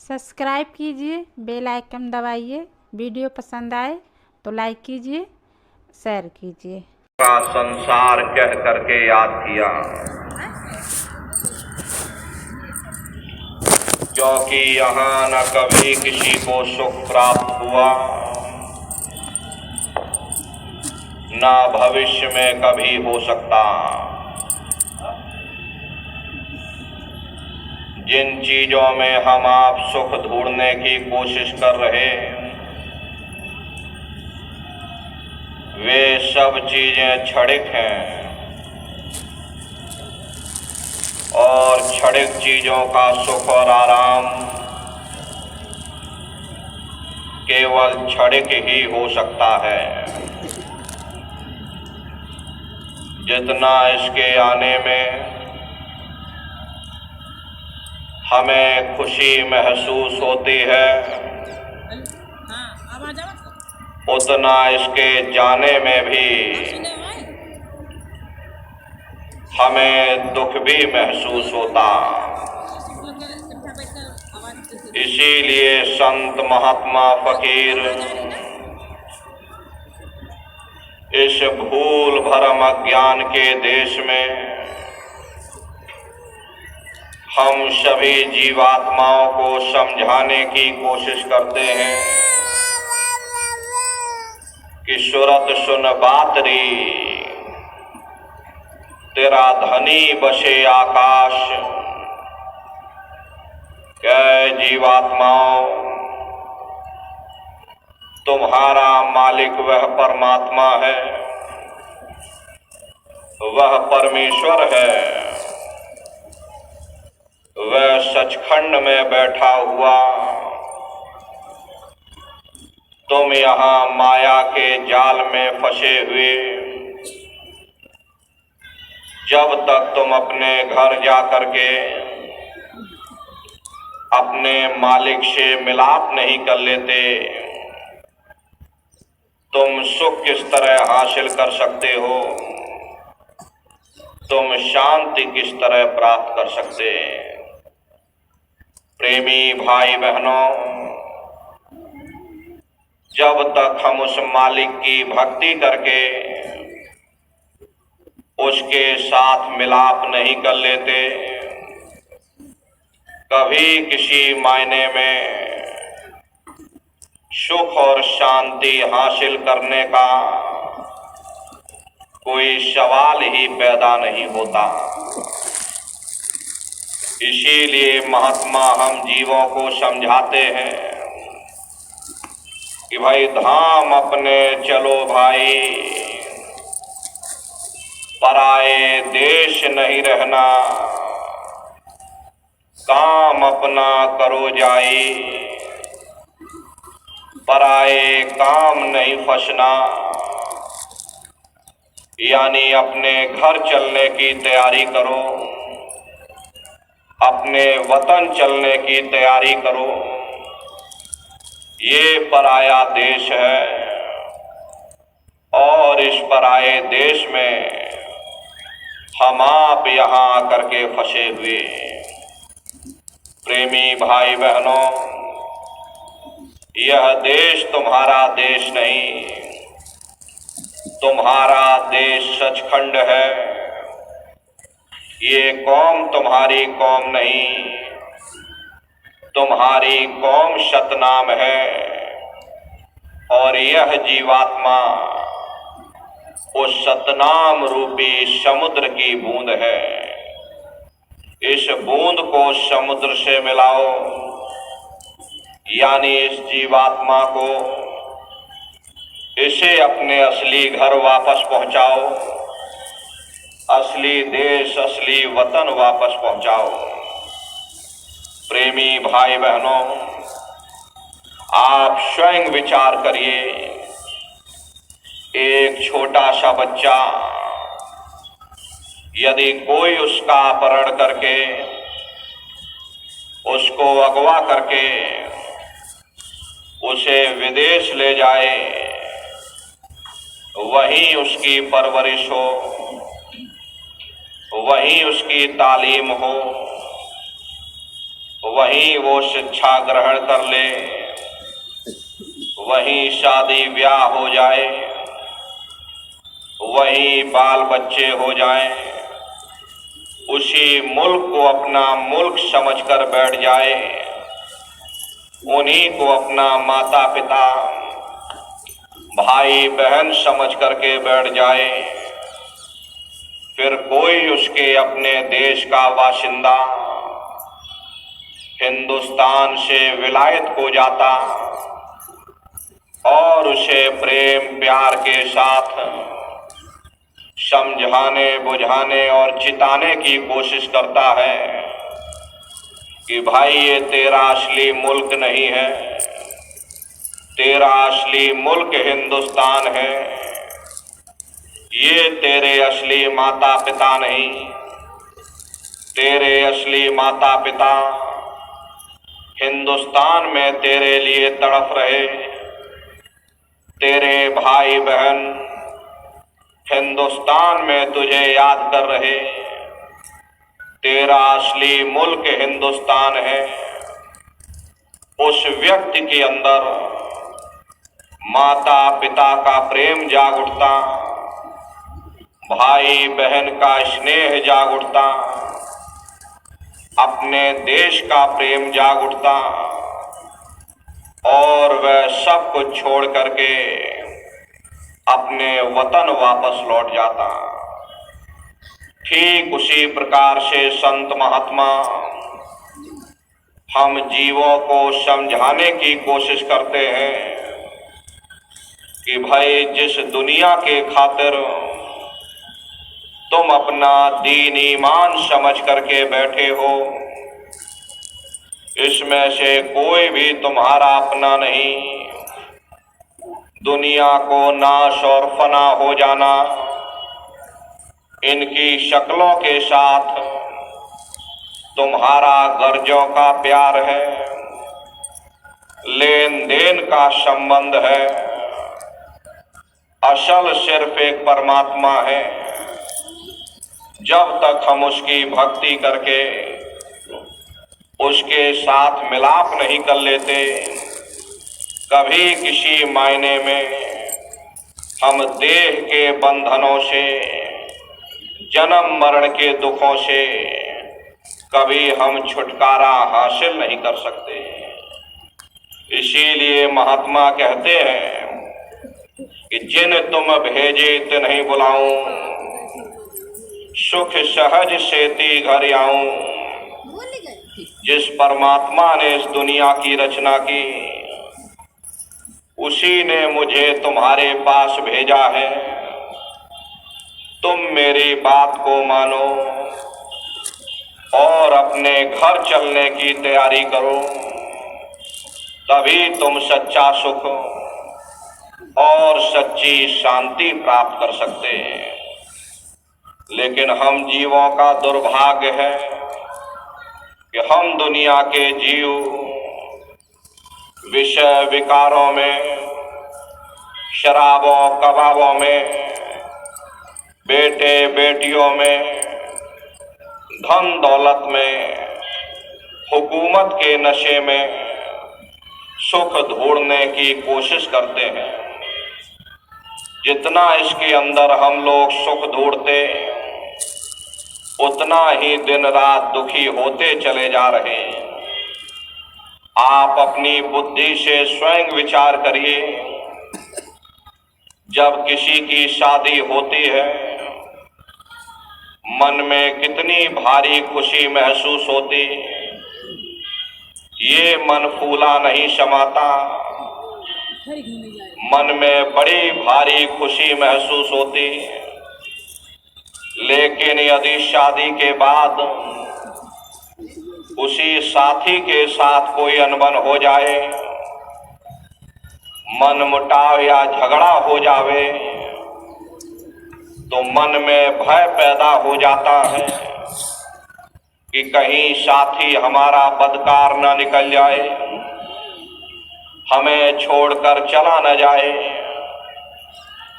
Subscribe कीजिए, bell icon दबाइए। Video पसंद आए तो लाइक कीजिए, शेयर कीजिए। का संसार कह करके याद किया, क्योंकि यहाँ न कभी किसी को सुख प्राप्त हुआ, न भविष्य में कभी हो सकता। जिन चीजों में हम आप सुख ढूंढने की कोशिश कर रहे, वे सब चीजें क्षणिक हैं और क्षणिक चीजों का सुख और आराम केवल क्षणिक ही हो सकता है। जितना इसके आने में हमें खुशी महसूस होती है, उतना इसके जाने में भी हमें दुख भी महसूस होता। इसीलिए संत महात्मा फकीर इस भूल भरम अज्ञान के देश में हम सभी जीवात्माओं को समझाने की कोशिश करते हैं कि सुरत सुन बात री, तेरा धनी बसे आकाश। क्या जीवात्माओं, तुम्हारा मालिक वह परमात्मा है, वह परमेश्वर है, वह सचखंड में बैठा हुआ। तुम यहाँ माया के जाल में फंसे हुए, जब तक तुम अपने घर जा करके अपने मालिक से मिलाप नहीं कर लेते, तुम सुख किस तरह हासिल कर सकते हो, तुम शांति किस तरह प्राप्त कर सकते। प्रेमी भाई बहनों, जब तक हम उस मालिक की भक्ति करके उसके साथ मिलाप नहीं कर लेते, कभी किसी मायने में सुख और शांति हासिल करने का कोई सवाल ही पैदा नहीं होता। इसीलिए महात्मा हम जीवों को समझाते हैं कि भाई धाम अपने चलो भाई, पराए देश नहीं रहना, काम अपना करो जाई, पराए काम नहीं फंसना। यानी अपने घर चलने की तैयारी करो, अपने वतन चलने की तैयारी करो। ये पराया देश है और इस पराए देश में हम आप यहाँ आकर के फंसे हुए। प्रेमी भाई बहनों, यह देश तुम्हारा देश नहीं, तुम्हारा देश सचखंड है। ये कौम तुम्हारी कौम नहीं, तुम्हारी कौम सतनाम है और यह जीवात्मा उस सतनाम रूपी समुद्र की बूंद है। इस बूंद को समुद्र से मिलाओ, यानी इस जीवात्मा को, इसे अपने असली घर वापस पहुंचाओ, असली देश असली वतन वापस पहुंचाओ। प्रेमी भाई बहनों, आप स्वयं विचार करिए, एक छोटा सा बच्चा यदि कोई उसका अपहरण करके, उसको अगवा करके उसे विदेश ले जाए, वहीं उसकी परवरिश हो, वहीं उसकी तालीम हो, वहीं वो शिक्षा ग्रहण कर ले, वहीं शादी ब्याह हो जाए, वहीं बाल बच्चे हो जाएं, उसी मुल्क को अपना मुल्क समझकर बैठ जाए, उन्हीं को अपना माता पिता भाई बहन समझ करके बैठ जाए, फिर कोई उसके अपने देश का बाशिंदा हिंदुस्तान से विलायत हो जाता और उसे प्रेम प्यार के साथ समझाने बुझाने और चिताने की कोशिश करता है कि भाई ये तेरा असली मुल्क नहीं है, तेरा असली मुल्क हिंदुस्तान है, ये तेरे असली माता पिता नहीं, तेरे असली माता पिता हिंदुस्तान में तेरे लिए तड़प रहे, तेरे भाई बहन हिंदुस्तान में तुझे याद कर रहे, तेरा असली मुल्क हिंदुस्तान है। उस व्यक्ति के अंदर माता पिता का प्रेम जाग उठता, भाई बहन का स्नेह जाग उठता, अपने देश का प्रेम जाग उठता और वह सब कुछ छोड़ करके अपने वतन वापस लौट जाता। ठीक उसी प्रकार से संत महात्मा हम जीवों को समझाने की कोशिश करते हैं कि भाई जिस दुनिया के खातिर तुम अपना दीन ईमान समझ करके बैठे हो, इसमें से कोई भी तुम्हारा अपना नहीं। दुनिया को नाश और फना हो जाना, इनकी शक्लों के साथ तुम्हारा गर्जों का प्यार है, लेन देन का संबंध है। असल सिर्फ एक परमात्मा है। जब तक हम उसकी भक्ति करके उसके साथ मिलाप नहीं कर लेते, कभी किसी मायने में हम देह के बंधनों से, जन्म मरण के दुखों से कभी हम छुटकारा हासिल नहीं कर सकते। इसीलिए महात्मा कहते हैं कि जिन तुम भेजे तिन्हीं बुलाऊं, सुख सहज सेती घर आऊं। जिस परमात्मा ने इस दुनिया की रचना की, उसी ने मुझे तुम्हारे पास भेजा है। तुम मेरी बात को मानो और अपने घर चलने की तैयारी करो, तभी तुम सच्चा सुख और सच्ची शांति प्राप्त कर सकते हैं। लेकिन हम जीवों का दुर्भाग्य है कि हम दुनिया के जीव विषय विकारों में, शराबों कबाबों में, बेटे बेटियों में, धन दौलत में, हुकूमत के नशे में सुख ढूंढने की कोशिश करते हैं। जितना इसके अंदर हम लोग सुख ढूंढते, उतना ही दिन रात दुखी होते चले जा रहे हैं। आप अपनी बुद्धि से स्वयं विचार करिए, जब किसी की शादी होती है, मन में कितनी भारी खुशी महसूस होती। ये मन फूला नहीं समाता, मन में बड़ी भारी खुशी महसूस होती। लेकिन यदि शादी के बाद उसी साथी के साथ कोई अनबन हो जाए, मन मुटाव या झगड़ा हो जावे, तो मन में भय पैदा हो जाता है कि कहीं साथी हमारा बदकार न निकल जाए, हमें छोड़कर चला न जाए,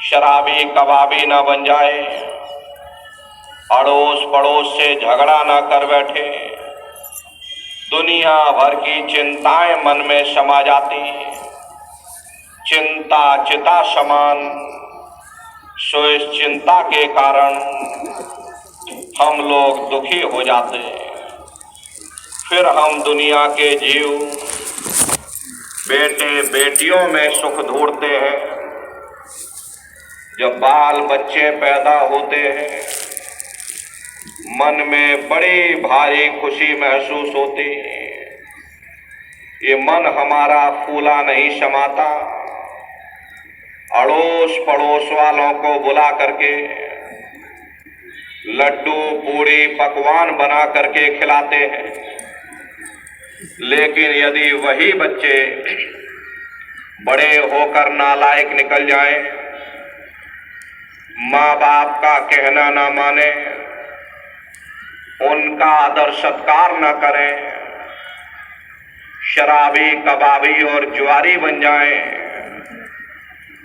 शराबी कबाबी न बन जाए, अड़ोस पड़ोस से झगड़ा न कर बैठे। दुनिया भर की चिंताएं मन में समा जाती, चिंता चिता समान। सो इस चिंता के कारण हम लोग दुखी हो जाते हैं। फिर हम दुनिया के जीव बेटे बेटियों में सुख ढूंढते हैं। जब बाल बच्चे पैदा होते हैं, मन में बड़ी भारी खुशी महसूस होती। ये मन हमारा फूला नहीं समाता। अड़ोस पड़ोस वालों को बुला करके लड्डू पूड़ी पकवान बना करके खिलाते हैं। लेकिन यदि वही बच्चे बड़े होकर नालायक निकल जाएं, माँ बाप का कहना ना माने, उनका आदर सत्कार न करें, शराबी कबाबी और जुआरी बन जाएं,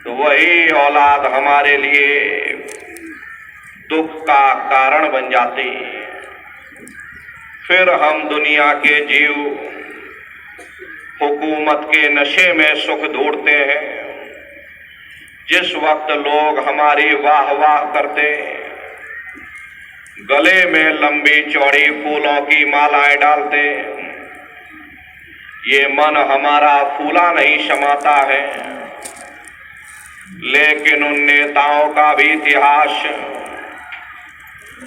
तो वही औलाद हमारे लिए दुख का कारण बन जाती। फिर हम दुनिया के जीव हुकूमत के नशे में सुख ढूंढते हैं। जिस वक्त लोग हमारी वाह वाह करते, गले में लंबी चौड़ी फूलों की मालाएं डालते, ये मन हमारा फूला नहीं समाता है। लेकिन उन नेताओं का भी इतिहास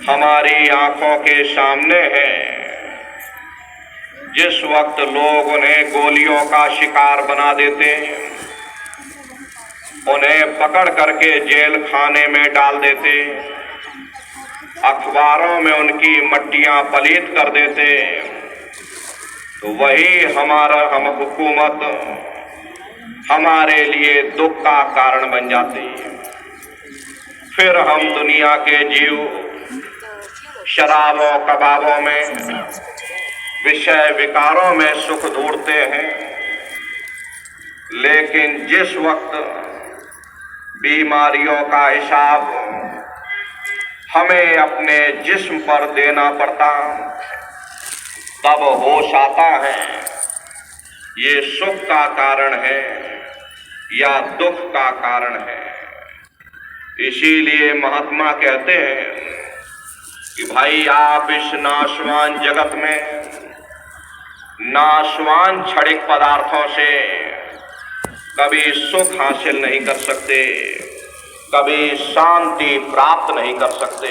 हमारी आंखों के सामने है। जिस वक्त लोग उन्हें गोलियों का शिकार बना देते, उन्हें पकड़ करके जेल खाने में डाल देते, अखबारों में उनकी मट्टियां पलीत कर देते, तो वही हम हुकूमत हमारे लिए दुख का कारण बन जाती है। फिर हम दुनिया के जीव शराबों कबाबों में, विषय विकारों में सुख ढूंढते हैं। लेकिन जिस वक्त बीमारियों का हिसाब हमें अपने जिस्म पर देना पड़ता, तब होश आता है ये सुख का कारण है या दुख का कारण है। इसीलिए महात्मा कहते हैं कि भाई आप इस नाशवान जगत में नाशवान क्षणिक पदार्थों से कभी सुख हासिल नहीं कर सकते, कभी शांति प्राप्त नहीं कर सकते।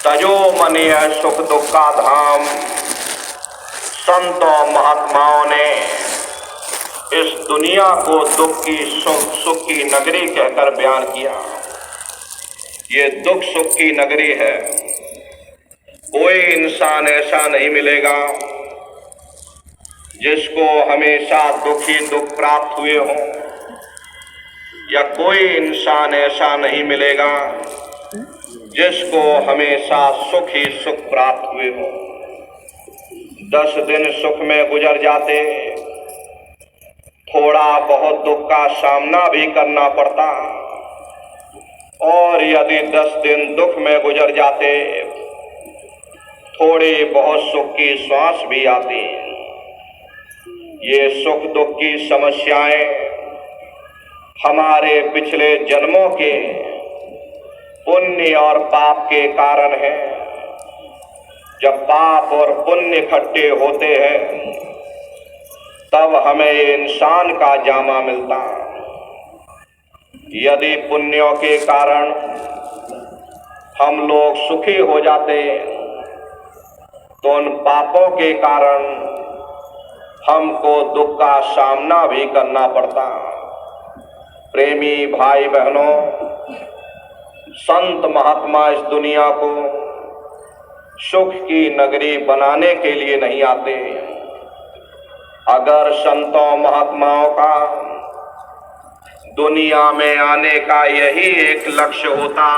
तजो मनीय सुख दुख का धाम संतों महात्माओं ने इस दुनिया को दुख की सुख की नगरी कहकर बयान किया। ये दुख सुख की नगरी है। कोई इंसान ऐसा नहीं मिलेगा जिसको हमेशा दुख ही दुख प्राप्त हुए हों, या कोई इंसान ऐसा नहीं मिलेगा जिसको हमेशा सुख ही सुख प्राप्त हुए हो। 10 दिन सुख में गुजर जाते, थोड़ा बहुत दुख का सामना भी करना पड़ता, और यदि 10 दिन दुख में गुजर जाते, थोड़ी बहुत सुख की श्वास भी आती। ये सुख दुख की समस्याएं हमारे पिछले जन्मों के पुण्य और पाप के कारण है। जब पाप और पुण्य इकट्ठे होते हैं, तब हमें इंसान का जामा मिलता। यदि पुण्यों के कारण हम लोग सुखी हो जाते, तो उन पापों के कारण हमको दुख का सामना भी करना पड़ता। प्रेमी भाई बहनों, संत महात्मा इस दुनिया को सुख की नगरी बनाने के लिए नहीं आते। अगर संतों महात्माओं का दुनिया में आने का यही एक लक्ष्य होता,